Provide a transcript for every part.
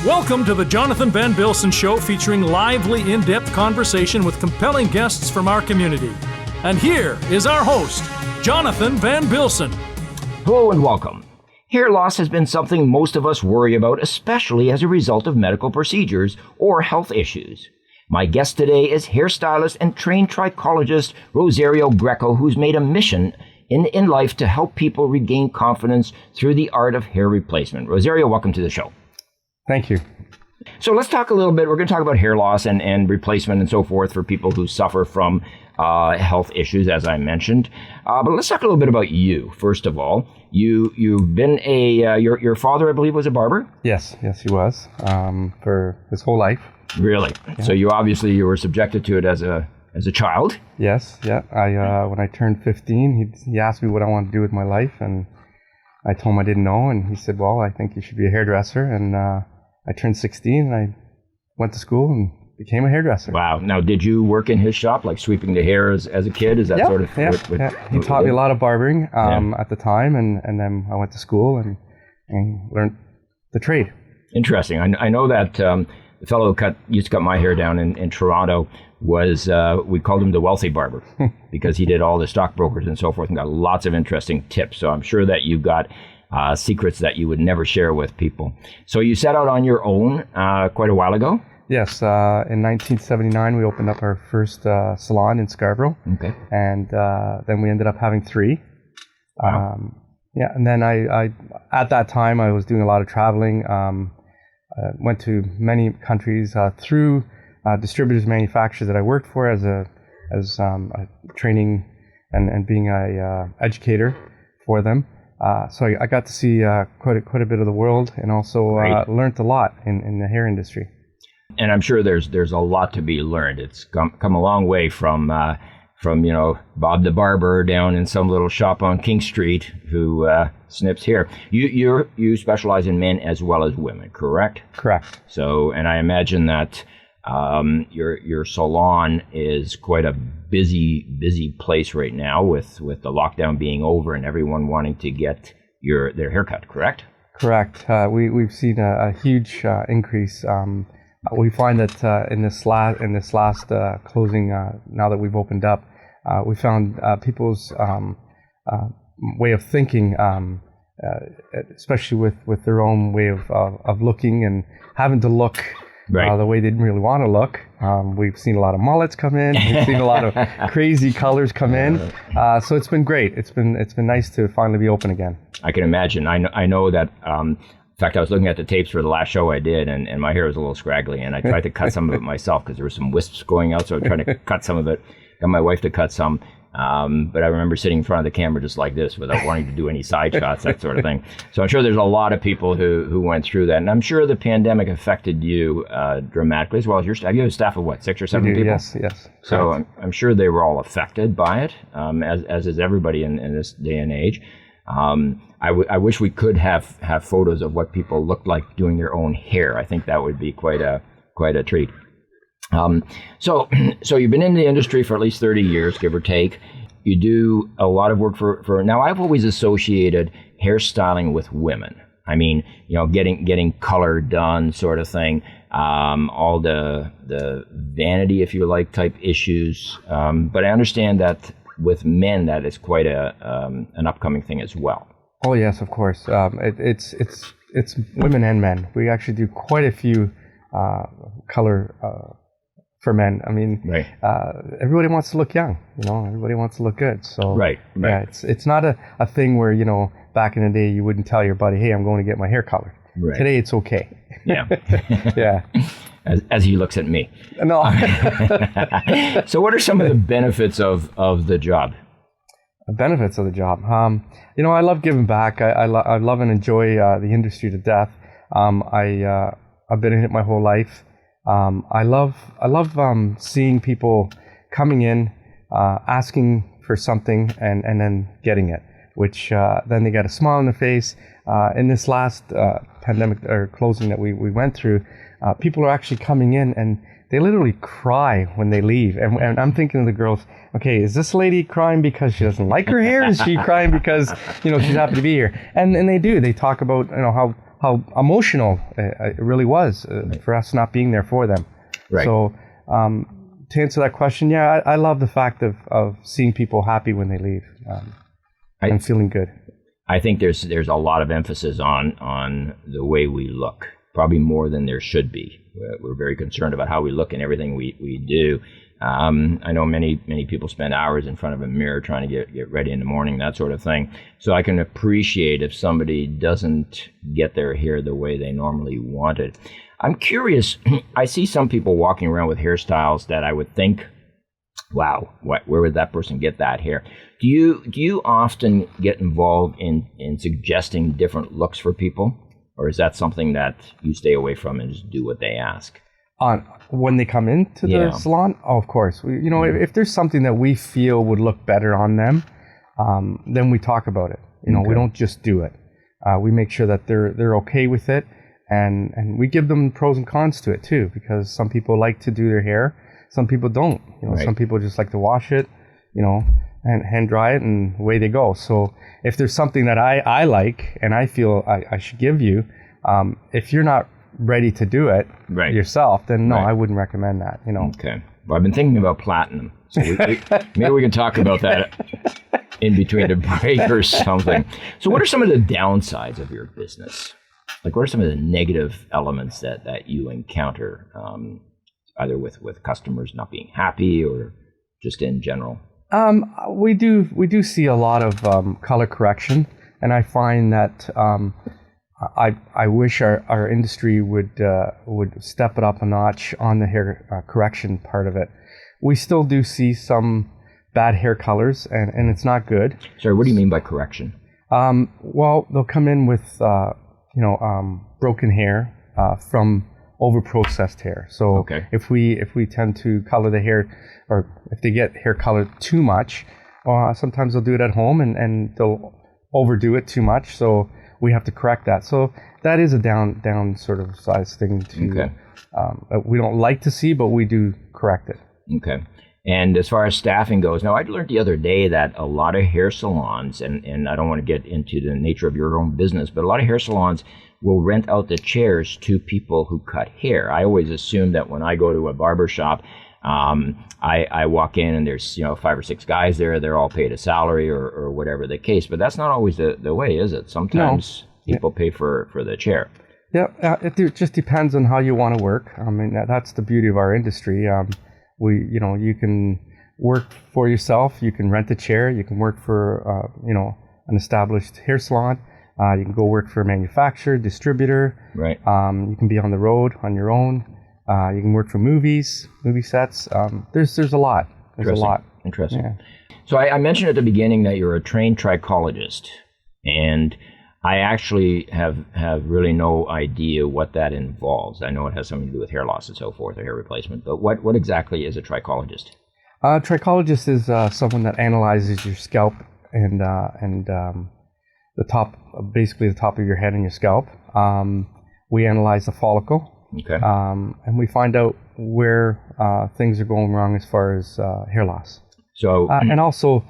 Welcome to the Jonathan Van Bilsen Show, featuring lively, in-depth conversation with compelling guests from our community. And here is our host, Jonathan Van Bilsen. Hello and welcome. Hair loss has been something most of us worry about, especially as a result of medical procedures or health issues. My guest today is hairstylist and trained trichologist Rosario Greco, who's made a mission in life to help people regain confidence through the art of hair replacement. Rosario, welcome to the show. Thank you. So let's talk a little bit. We're going to talk about hair loss and replacement and so forth for people who suffer from health issues, as I mentioned. But let's talk a little bit about you, first of all. You've been your father, I believe, was a barber? Yes, he was, for his whole life. Really? Yeah. So you were subjected to it as a child? Yes, yeah. When I turned 15, he asked me what I wanted to do with my life, and I told him I didn't know, and he said, well, I think you should be a hairdresser, and I turned 16, and I went to school and became a hairdresser. Wow. Now, did you work in his shop, like sweeping the hair as a kid? Is that sort of... Yeah. He taught me a lot of barbering at the time, and then I went to school and learned the trade. Interesting. I know that the fellow who used to cut my hair down in Toronto was, we called him the wealthy barber because he did all the stockbrokers and so forth and got lots of interesting tips. So I'm sure that you got secrets that you would never share with people. So you set out on your own quite a while ago? Yes. In 1979, we opened up our first salon in Scarborough. Okay. And then we ended up having 3. Wow. And then I at that time, I was doing a lot of traveling. Went to many countries through distributors, manufacturers that I worked for as a training and being a educator for them. So I got to see quite a bit of the world, and also learned a lot in the hair industry. And I'm sure there's a lot to be learned. It's come a long way from Bob the barber down in some little shop on King Street who snips hair. You specialize in men as well as women, correct? Correct. So, and I imagine that your salon is quite a busy place right now with the lockdown being over and everyone wanting to get their haircut, correct? Correct. We've seen a huge increase. We find that in this last closing, now that we've opened up, we found people's way of thinking, especially with their own way of looking and having to look the way they didn't really want to look. We've seen a lot of mullets come in. We've seen a lot of crazy colors come in. So it's been great. It's been nice to finally be open again. I can imagine. I know that. In fact, I was looking at the tapes for the last show I did, and my hair was a little scraggly, and I tried to cut some of it myself because there were some wisps going out, so I was trying to cut some of it. Got my wife to cut some, but I remember sitting in front of the camera just like this without wanting to do any side shots, that sort of thing. So I'm sure there's a lot of people who went through that, and I'm sure the pandemic affected you dramatically as well as your staff. You have a staff of what, 6 or 7 people? Yes. So I'm sure they were all affected by it, as is everybody in this day and age. I wish we could have photos of what people looked like doing their own hair. I think that would be quite a treat. So you've been in the industry for at least 30 years, give or take. You do a lot of work for now. I've always associated hairstyling with women. I mean, getting color done, sort of thing. All the vanity, if you like, type issues. But I understand that with men, that is quite an upcoming thing as well. Oh yes, of course. It's women and men. We actually do quite a few color for men. I mean, everybody wants to look young. Everybody wants to look good. So yeah, it's not a thing where back in the day you wouldn't tell your buddy, hey, I'm going to get my hair colored. Right. Today it's okay. Yeah. Yeah. As he looks at me. No. So what are some of the benefits of the job? The benefits of the job. I love giving back. I love and enjoy the industry to death. I've been in it my whole life. I love seeing people coming in, asking for something and then getting it, which then they get a smile on their face. In this last pandemic or closing that we went through, people are actually coming in and they literally cry when they leave. And I'm thinking of the girls, okay, is this lady crying because she doesn't like her hair? Is she crying because, she's happy to be here? And they do. They talk about, how emotional it really was for us not being there for them. Right. So to answer that question, yeah, I love the fact of seeing people happy when they leave and feeling good. I think there's a lot of emphasis on the way we look, probably more than there should be. We're very concerned about how we look in everything we do. I know many people spend hours in front of a mirror trying to get ready in the morning, that sort of thing. So I can appreciate if somebody doesn't get their hair the way they normally want it. I'm curious, I see some people walking around with hairstyles that I would think, wow, where would that person get that hair? Do you often get involved in suggesting different looks for people? Or is that something that you stay away from and just do what they ask? When they come into the salon? Oh, of course. If there's something that we feel would look better on them, then we talk about it. We don't just do it. We make sure that they're okay with it, and we give them pros and cons to it too, because some people like to do their hair, some people don't. Right. Some people just like to wash it, and hand dry it, and away they go. So if there's something that I like and I feel I should give you, if you're not ready to do it yourself, then no, I wouldn't recommend that. Okay. Well, I've been thinking about platinum, so maybe we can talk about that in between the break or something. So, what are some of the downsides of your business? Like, what are some of the negative elements that you encounter, either with customers not being happy or just in general? We do see a lot of color correction, and I find that I wish our industry would step it up a notch on the hair correction part of it. We still do see some bad hair colors, and it's not good. Sorry, what do you mean by correction? Well, they'll come in with broken hair from over-processed hair. So if we tend to color the hair, or if they get hair colored too much, sometimes they'll do it at home and they'll overdo it too much. So we have to correct that. So that is a down sort of size thing that we don't like to see, but we do correct it. Okay. And as far as staffing goes, now I learned the other day that a lot of hair salons, and I don't want to get into the nature of your own business, but a lot of hair salons will rent out the chairs to people who cut hair. I always assume that when I go to a barber shop, I walk in and there's 5 or 6 guys there. They're all paid a salary or whatever the case. But that's not always the way, is it? Sometimes people pay for the chair. Yeah, it just depends on how you want to work. I mean, that's the beauty of our industry. You can work for yourself. You can rent a chair. You can work for an established hair salon. You can go work for a manufacturer, distributor. Right. You can be on the road on your own. You can work for movie sets. There's a lot. There's a lot. Interesting. Yeah. So I mentioned at the beginning that you're a trained trichologist, and I actually have really no idea what that involves. I know it has something to do with hair loss and so forth, or hair replacement, but what exactly is a trichologist? A trichologist is someone that analyzes your scalp and the top of your head and your scalp. We analyze the follicle. Okay. And we find out where things are going wrong as far as hair loss. So and also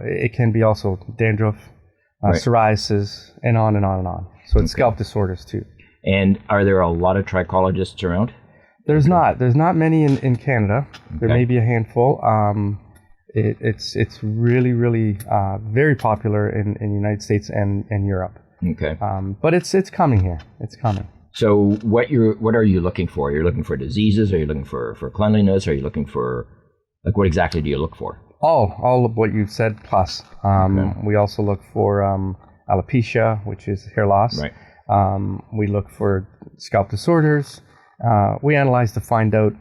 it can be also dandruff, psoriasis, and on and on and on. So it's scalp disorders too. And are there a lot of trichologists around? There's not many in Canada. There may be a handful. It's really very popular in the United States and Europe. Okay. But it's coming here. It's coming. So what are you looking for? You're looking for diseases? Are you looking for cleanliness? Are you looking for, what exactly do you look for? All of what you said plus. We also look for alopecia, which is hair loss. Right. We look for scalp disorders. We analyze to find out,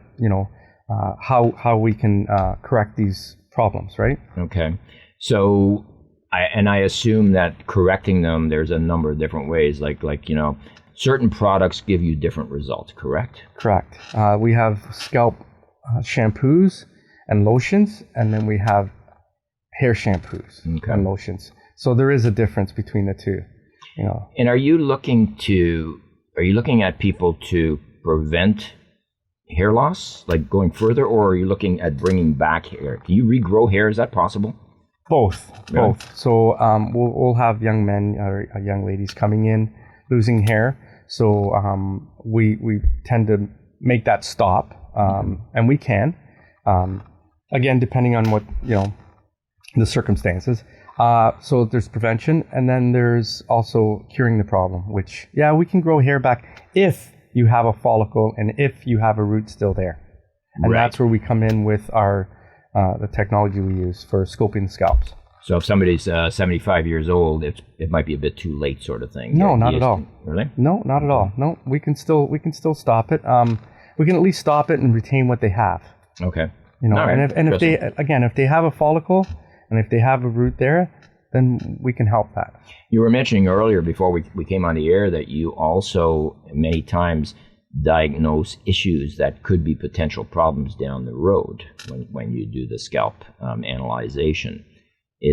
how we can correct these problems, right? Okay. So I assume that correcting them, there's a number of different ways, like certain products give you different results, correct? Correct. We have scalp shampoos and lotions, and then we have hair shampoos and lotions. So there is a difference between the two. And are you looking at people to prevent hair loss, like going further, or are you looking at bringing back hair? Can you regrow hair? Is that possible? Both. So we'll have young men or young ladies coming in losing hair. So we tend to make that stop, and we can, again, depending on what, the circumstances. So there's prevention, and then there's also curing the problem, which, we can grow hair back if you have a follicle and if you have a root still there. And that's where we come in with our the technology we use for scoping the scalps. So if somebody's 75 years old, it might be a bit too late, sort of thing. No, not at all. Really? No, not at all. No, we can still stop it. We can at least stop it and retain what they have. Okay. If they have a follicle and if they have a root there, then we can help that. You were mentioning earlier before we came on the air that you also many times diagnose issues that could be potential problems down the road when you do the scalp analyzation.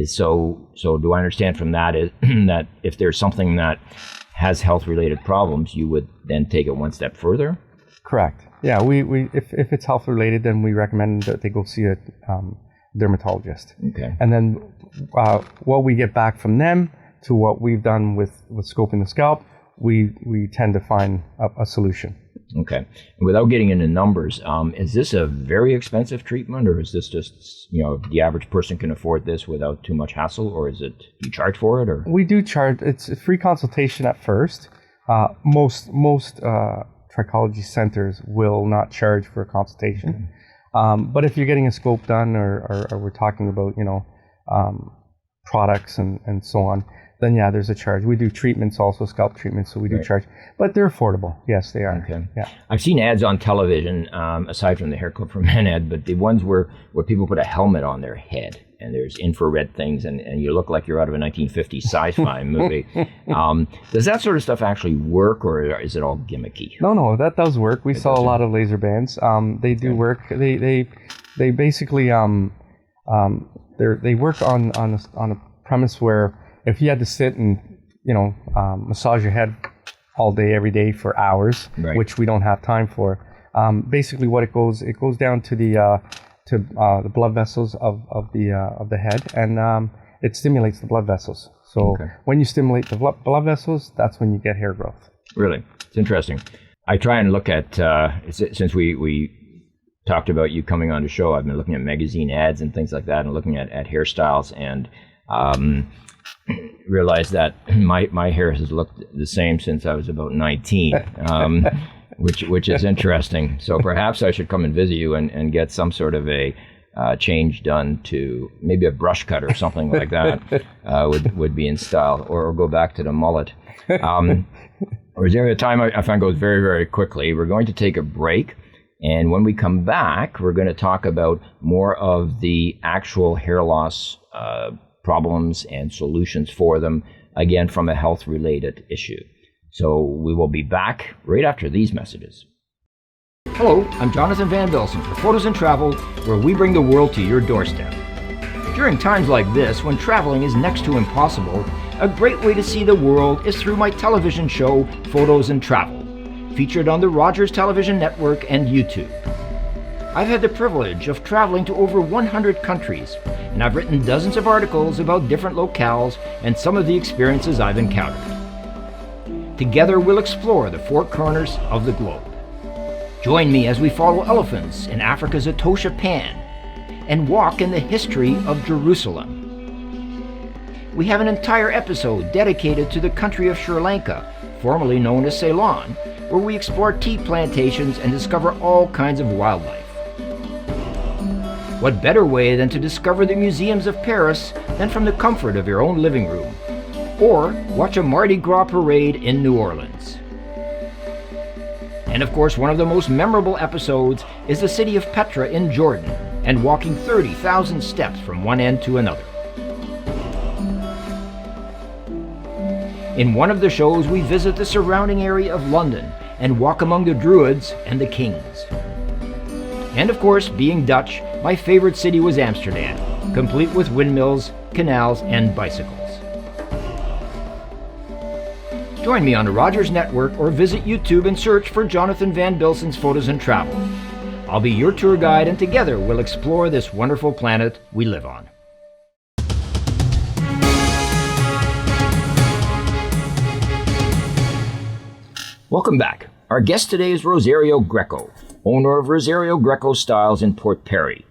So do I understand from that is that if there's something that has health-related problems, you would then take it one step further? Correct. Yeah, we if it's health-related, then we recommend that they go see a dermatologist. Okay. And then what we get back from them to what we've done with scoping the scalp, we tend to find a solution. Okay. And without getting into numbers, is this a very expensive treatment, or is this just, the average person can afford this without too much hassle, or is it, you charge for it, or? We do charge. It's a free consultation at first. Most trichology centers will not charge for a consultation. But if you're getting a scope done or we're talking about, products and so on, then there's a charge. We do treatments also, scalp treatments, so we do charge. But they're affordable. Yes, they are. Okay. Yeah. I've seen ads on television, aside from the Hair Club for Men ad, but the ones where people put a helmet on their head and there's infrared things and you look like you're out of a 1950s sci-fi movie. Does that sort of stuff actually work, or is it all gimmicky? No, that does work. We saw a lot of laser bands. They do work. They basically they work on a premise where if you had to sit and massage your head all day every day for hours, which we don't have time for, basically what it goes down to the blood vessels of the head, and it stimulates the blood vessels. So when you stimulate the blood vessels, that's when you get hair growth. Really, it's interesting. I try and look at since we talked about you coming on the show, I've been looking at magazine ads and things like that, and looking at hairstyles, and realized that my hair has looked the same since I was about 19, which is interesting. So perhaps I should come and visit you and get some sort of a change done to maybe a brush cut or something like that would be in style, or go back to the mullet. Rosario, time I find goes very, very quickly. We're going to take a break. And when we come back, we're going to talk about more of the actual hair loss problems and solutions for them, again, from a health-related issue. So we will be back right after these messages. Hello, I'm Jonathan Van Bilsen for Photos and Travel, where we bring the world to your doorstep. During times like this, when traveling is next to impossible, a great way to see the world is through my television show, Photos and Travel, featured on the Rogers Television Network and YouTube. I've had the privilege of traveling to over 100 countries, and I've written dozens of articles about different locales and some of the experiences I've encountered. Together we'll explore the four corners of the globe. Join me as we follow elephants in Africa's Etosha Pan and walk in the history of Jerusalem. We have an entire episode dedicated to the country of Sri Lanka, formerly known as Ceylon, where we explore tea plantations and discover all kinds of wildlife. What better way than to discover the museums of Paris than from the comfort of your own living room, or watch a Mardi Gras parade in New Orleans. And of course, one of the most memorable episodes is the city of Petra in Jordan, and walking 30,000 steps from one end to another. In one of the shows, we visit the surrounding area of London and walk among the Druids and the kings. And of course, being Dutch, my favorite city was Amsterdam, complete with windmills, canals, and bicycles. Join me on the Rogers Network or visit YouTube and search for Jonathan Van Bilsen's Photos and Travel. I'll be your tour guide, and together we'll explore this wonderful planet we live on. Welcome back. Our guest today is Rosario Greco, owner of Rosario Greco Styles in Port Perry.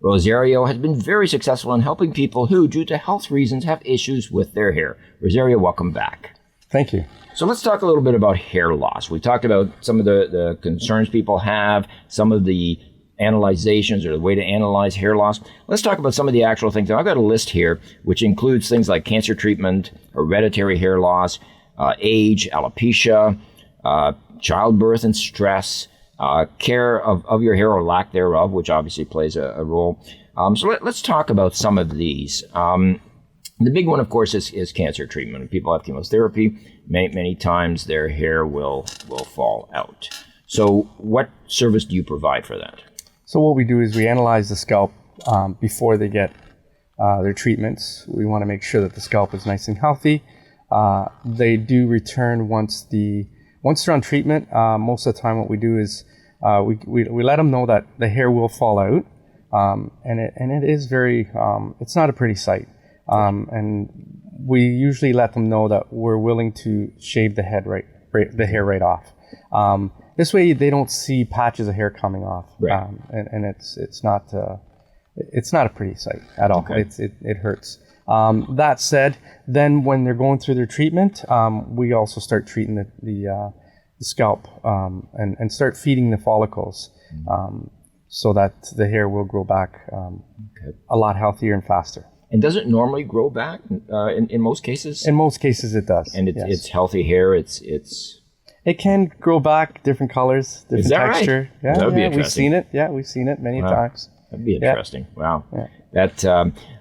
Rosario has been very successful in helping people who, due to health reasons, have issues with their hair. Rosario, welcome back. Thank you. So let's talk a little bit about hair loss. We talked about some of the concerns people have, some of the analyzations or the way to analyze hair loss. Let's talk about some of the actual things. Now, I've got a list here, which includes things like cancer treatment, hereditary hair loss, age, alopecia, childbirth and stress, care of your hair or lack thereof, which obviously plays a role. So let's talk about some of these. The big one, of course, is cancer treatment. When people have chemotherapy, many times their hair will fall out. So what service do you provide for that? So what we do is we analyze the scalp before they get their treatments. We want to make sure that the scalp is nice and healthy. They do return once they're on treatment. Most of the time what we do is we let them know that the hair will fall out, and it is very, it's not a pretty sight. And we usually let them know that we're willing to shave the hair right off. This way they don't see patches of hair coming off, right. And it's not a pretty sight at all. Okay. It hurts. That said, then when they're going through their treatment, we also start treating the scalp and start feeding the follicles, so that the hair will grow back a lot healthier and faster. And does it normally grow back in most cases? In most cases, it does. And yes. It's healthy hair. It can grow back, different colors, different texture. Right? Yeah, that would be we've seen it. Yeah, we've seen it many times. That'd be interesting. Yeah. Wow. Yeah. That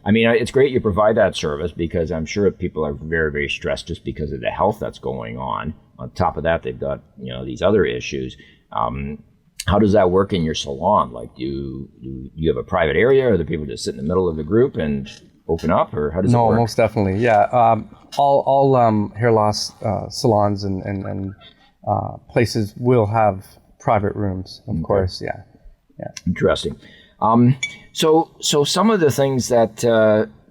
it's great you provide that service, because I'm sure people are very, very stressed just because of the health that's going on. On top of that, they've got these other issues. How does that work in your salon? Like, do you have a private area, or do people just sit in the middle of the group and open up, or how does it work? No, most definitely. Yeah. All hair loss salons and places will have private rooms, of course. Yeah. Interesting. So some of the things that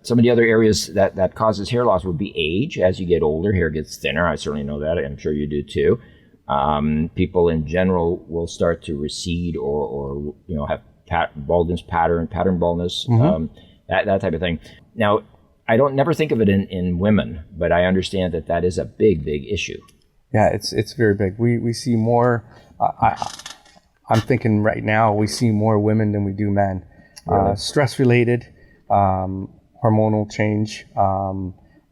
some of the other areas that causes hair loss would be age. As you get older, hair gets thinner. I certainly know that. I'm sure you do too. People in general will start to recede or have baldness pattern baldness, that type of thing. Now, I don't never think of it in women, but I understand that is a big issue. Yeah, it's very big. We see more. I'm thinking right now we see more women than we do men. Really? Stress-related, hormonal change,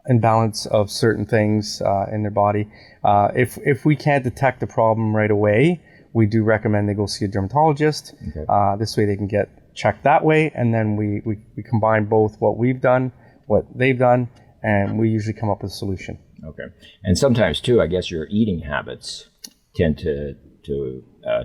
imbalance of certain things in their body. If we can't detect the problem right away, we do recommend they go see a dermatologist. Okay. This way they can get checked that way, and then we combine both what we've done, what they've done, and we usually come up with a solution. Okay. And sometimes too, I guess your eating habits tend to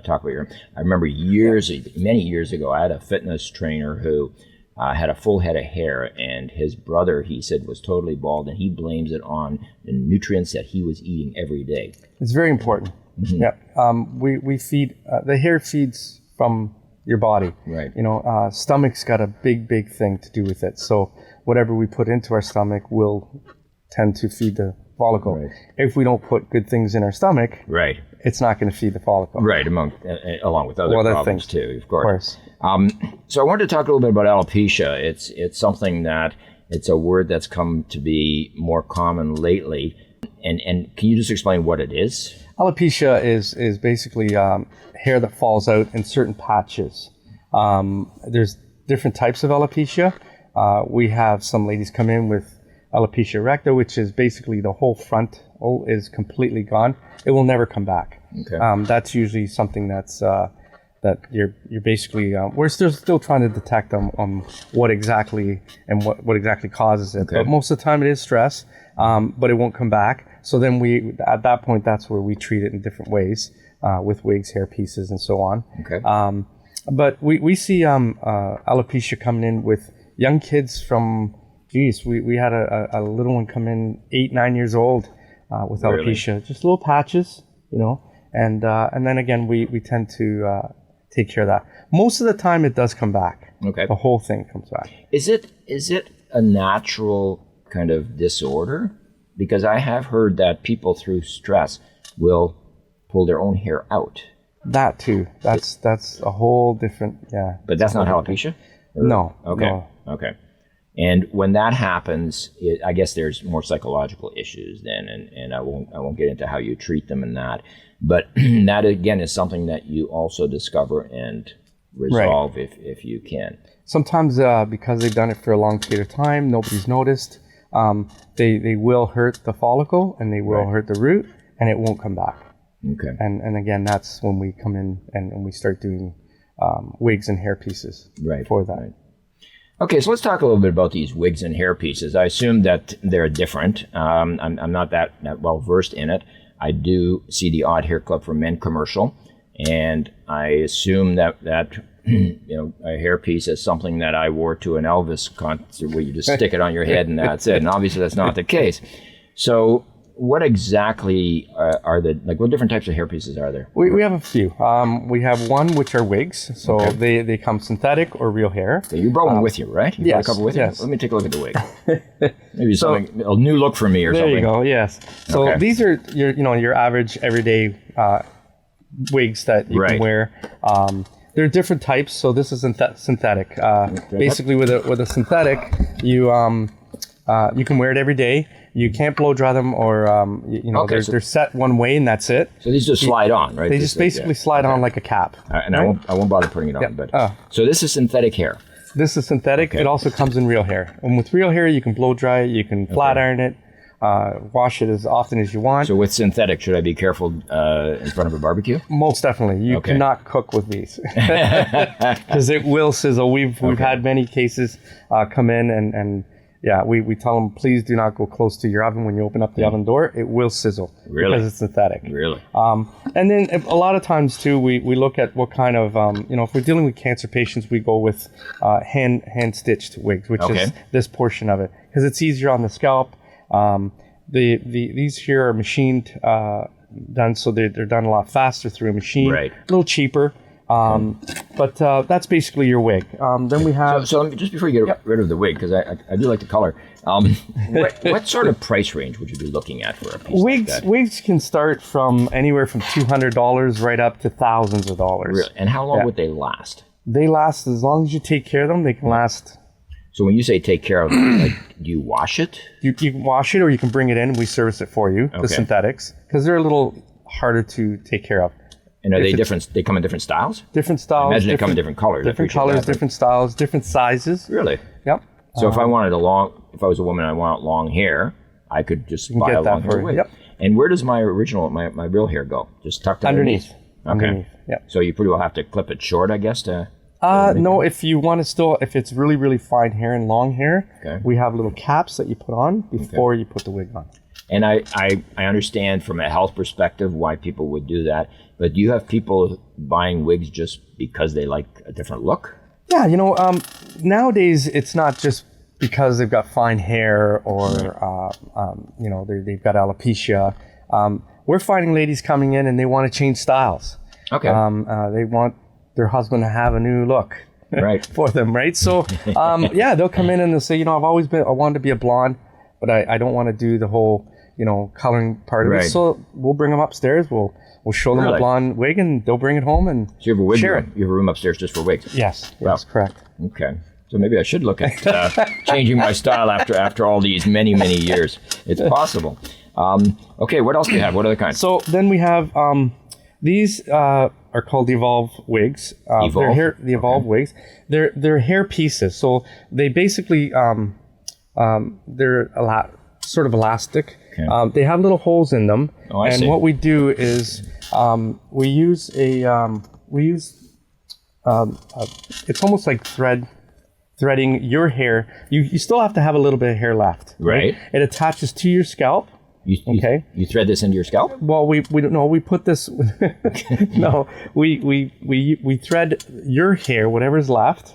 talk about your. I remember many years ago, I had a fitness trainer who had a full head of hair, and his brother, he said, was totally bald, and he blames it on the nutrients that he was eating every day. It's very important. Mm-hmm. Yeah. We feed the hair feeds from your body. Right. Stomach's got a big thing to do with it. So whatever we put into our stomach will tend to feed the follicle. Right. If we don't put good things in our stomach, right, it's not going to feed the follicle. Right, along with other problems things too, of course. So I wanted to talk a little bit about alopecia. It's something that it's a word that's come to be more common lately. And can you just explain what it is? Alopecia is basically hair that falls out in certain patches. There's different types of alopecia. We have some ladies come in with alopecia recta, which is basically the whole front is completely gone. It will never come back. Okay. That's usually something that you're basically we're still trying to detect on what exactly causes it. Okay. But most of the time it is stress, but it won't come back. So then at that point, that's where we treat it in different ways with wigs, hair pieces, and so on. Okay. But we see alopecia coming in with young kids from. We had a little one come in 8-9 years old with alopecia, really? Just little patches, and then again we tend to take care of that. Most of the time it does come back. Okay, the whole thing comes back. Is it a natural kind of disorder? Because I have heard that people through stress will pull their own hair out. That too. That's a whole different, yeah. But that's not alopecia? No. Okay. No. Okay. And when that happens, I guess there's more psychological issues then, and I won't get into how you treat them and that. But that again is something that you also discover and resolve if you can. Sometimes because they've done it for a long period of time, nobody's noticed. They will hurt the follicle and they will hurt the root, and it won't come back. Okay. And again, that's when we come in and we start doing wigs and hair pieces for that. Right. Okay, so let's talk a little bit about these wigs and hair pieces. I assume that they're different. I'm not that well versed in it. I do see the odd hair clip for men commercial, and I assume that a hair piece is something that I wore to an Elvis concert where you just stick it on your head and that's it. And obviously that's not the case. So what exactly are what different types of hair pieces are there? We have a few. We have one which are wigs, so they come synthetic or real hair. So you brought one with you, right? You brought a couple with you? Let me take a look at the wig. Maybe a new look for me or something. There you go. Yes. So these are your average everyday wigs that you can wear. There are different types. So this is synthetic. Basically, with a synthetic, you can wear it every day. You can't blow dry them, or they're set one way and that's it. So these just slide on, right? They just basically slide on like a cap. And I won't bother putting it on. But so this is synthetic hair. This is synthetic. Okay. It also comes in real hair. And with real hair, you can blow dry it, you can flat iron it, wash it as often as you want. So with synthetic, should I be careful in front of a barbecue? Most definitely. You cannot cook with these because it will sizzle. We've had many cases come in and we tell them, please do not go close to your oven when you open up the oven door. It will sizzle because it's synthetic. Really? And then a lot of times too, we look at what kind of, if we're dealing with cancer patients, we go with hand stitched wigs, which is this portion of it because it's easier on the scalp. These here are machined, done, so they're done a lot faster through a machine. Right. A little cheaper. But that's basically your wig. Then we have... So just before you get rid of the wig, because I do like the color, what sort of price range would you be looking at for a piece like that? Wigs can start from anywhere from $200 right up to thousands of dollars. Really? And how long would they last? They last, as long as you take care of them, they can last... So when you say take care of them, do you wash it? You can wash it, or you can bring it in and we service it for you, the synthetics, because they're a little harder to take care of. And are they different? They come in different styles? Different styles. I imagine they come in different colors. Different colors, different styles, different sizes. Really? Yep. So if I wanted if I was a woman and I want long hair, I could just buy a long hair wig. Yep. And where does my real hair go? Just tucked underneath? Okay. Underneath, yep. So you pretty well have to clip it short, I guess, no, if you want to if it's really, really fine hair and long hair, we have little caps that you put on before you put the wig on. And I understand from a health perspective why people would do that, but do you have people buying wigs just because they like a different look? Yeah, nowadays it's not just because they've got fine hair or, they've got alopecia. We're finding ladies coming in and they want to change styles. Okay. They want their husband to have a new look for them, right? So, they'll come in and they'll say, I wanted to be a blonde, but I don't want to do the whole, coloring part of it. So we'll bring them upstairs. We'll show them a blonde wig and they'll bring it home and so you have a wig share room. You have a room upstairs just for wigs? Yes, correct. Okay. So maybe I should look at changing my style after all these many, many years. It's possible. Okay, what else do you have? What other kinds? So then we have these are called Evolve wigs. The Evolve wigs. They're hair pieces. So they basically they're sort of elastic. Okay. They have little holes in them. Oh, I see. What we do is we use it's almost like threading your hair. You still have to have a little bit of hair left. Right. It attaches to your scalp. You thread this into your scalp? Well, we don't know. We put this. No, we thread your hair, whatever's left,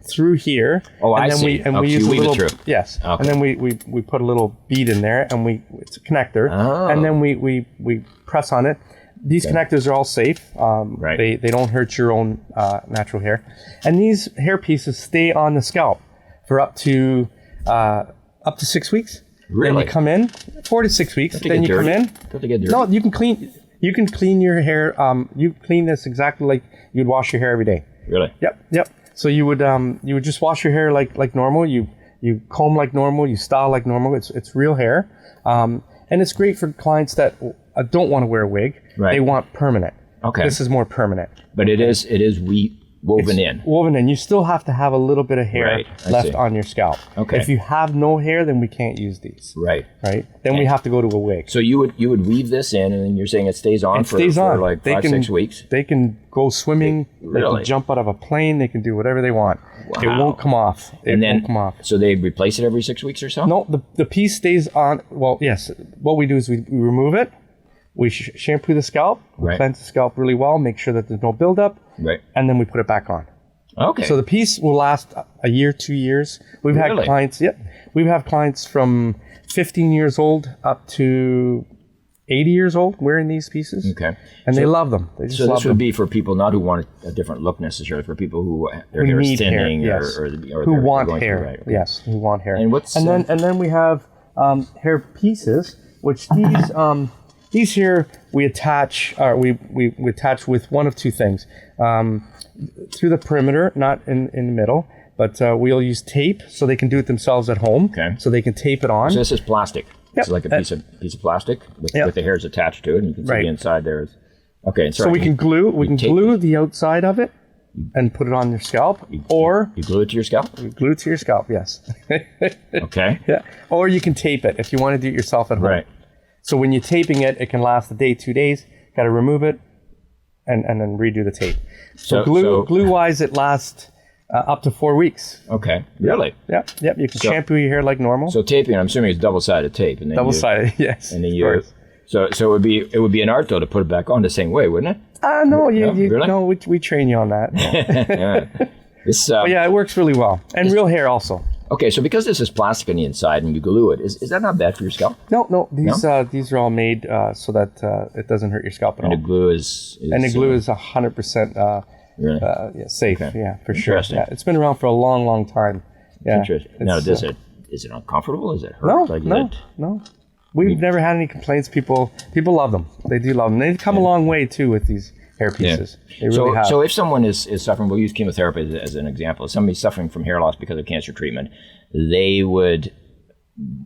through here. Oh, I see. We use you a weave little. It through. Yes, and then we put a little bead in there, and it's a connector, and then we press on it. These connectors are all safe. They don't hurt your own natural hair, and these hair pieces stay on the scalp for up to 6 weeks. Really? Then you come in 4 to 6 weeks. Then you come in. Don't they get dirty? No, you can You can clean your hair. You clean this exactly like you'd wash your hair every day. Really? Yep. So you would just wash your hair like normal. You comb like normal. You style like normal. It's real hair. And it's great for clients that don't want to wear a wig. Right. They want permanent. Okay. This is more permanent. But it is woven in. Woven in. You still have to have a little bit of hair Right, I left see. on your scalp. Okay. If you have no hair, then we can't use these. Right. Then we have to go to a wig. So you would weave this in, and then you're saying it stays on for like 5-6 weeks? They can go swimming. They Really? can jump out of a plane. They can do whatever they want. Wow. It won't come off. It won't come off. So they replace it every 6 weeks or so? No, the piece stays on. Well, yes. What we do is we remove it. We shampoo the scalp. We Right. cleanse the scalp really well. Make sure that there's no buildup. Right. And then we put it back on. Okay. So the piece will last a year, 2 years. We've had Really? clients. Yep. We've had clients from 15 years old up to 80 years old wearing these pieces. Okay. And they love them. They just So love this them. would be for people not who want a different look necessarily, for people who their Who hair is need hair, thinning yes. or who they're want going through, hair. right, okay. Yes, who want hair. And what's and then we have hair pieces, which these here we attach we attach with one of two things, through the perimeter, not in the middle, but we'll use tape so they can do it themselves at home. Okay. So they can tape it on. So this is plastic. Yep. It's like a piece of plastic with the hairs attached to it, and you can see Right. the inside there is. Okay. So we can glue tape glue the outside of it and put it on your scalp, or you glue it to your scalp. glue it to your scalp. Yes. Okay. Yeah. Or you can tape it if you want to do it yourself at home. Right. So when you're taping it, it can last a day, 2 days. Got to remove it and then redo the tape. So glue wise, it lasts up to 4 weeks. Okay. Really? Yep. You can shampoo your hair like normal. So taping, I'm assuming it's double-sided tape, and then Double-sided, yes. And then of you. course. So it would be an art though to put it back on the same way, wouldn't it? No, really? no, we train you on that. Yeah. This. But yeah, it works really well, and real hair also. Okay, so because this is plastic on the inside and you glue it, is that not bad for your scalp? No, these are all made so that it doesn't hurt your scalp at all. And the glue is And the glue is 100% really? safe. Okay. Yeah, for sure. Interesting. Yeah, it's been around for a long, long time. Yeah. Interesting. Now, It's, is it uncomfortable? Is it hurt? No. We've never had any complaints. People love them. They do love them. They've come a long way too with these hair pieces. They really have. So if someone is suffering, we'll use chemotherapy as an example. If somebody's suffering from hair loss because of cancer treatment, they would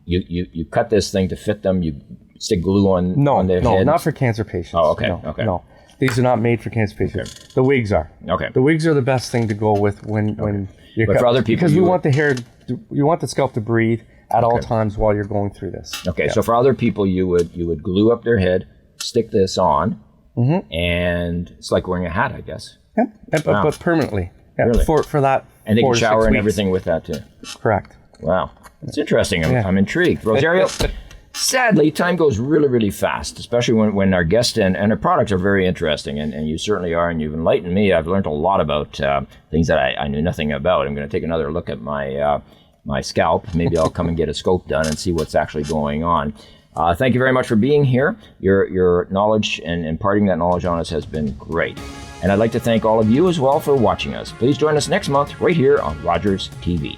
you cut this thing to fit them. You stick glue on their head. No, not for cancer patients. Oh, okay. No. These are not made for cancer patients. Okay. The wigs are. Okay. The wigs are the best thing to go with when you're But for other people, because we want the hair, you want the scalp to breathe at all times while you're going through this. Okay. Yeah. So for other people, you would glue up their head, stick this on, and it's like wearing a hat, I guess. Yeah. But permanently. Yeah. Really? For that. And they can 4 to 6 shower and weeks. everything with that too. Correct. Wow. It's interesting. I'm intrigued. Rosario, sadly, time goes really, really fast, especially when our guests and our products are very interesting, and you certainly are, and you've enlightened me. I've learned a lot about things that I knew nothing about. I'm going to take another look at my scalp. Maybe I'll come and get a scope done and see what's actually going on. Thank you very much for being here. Your knowledge and imparting that knowledge on us has been great. And I'd like to thank all of you as well for watching us. Please join us next month right here on Rogers TV.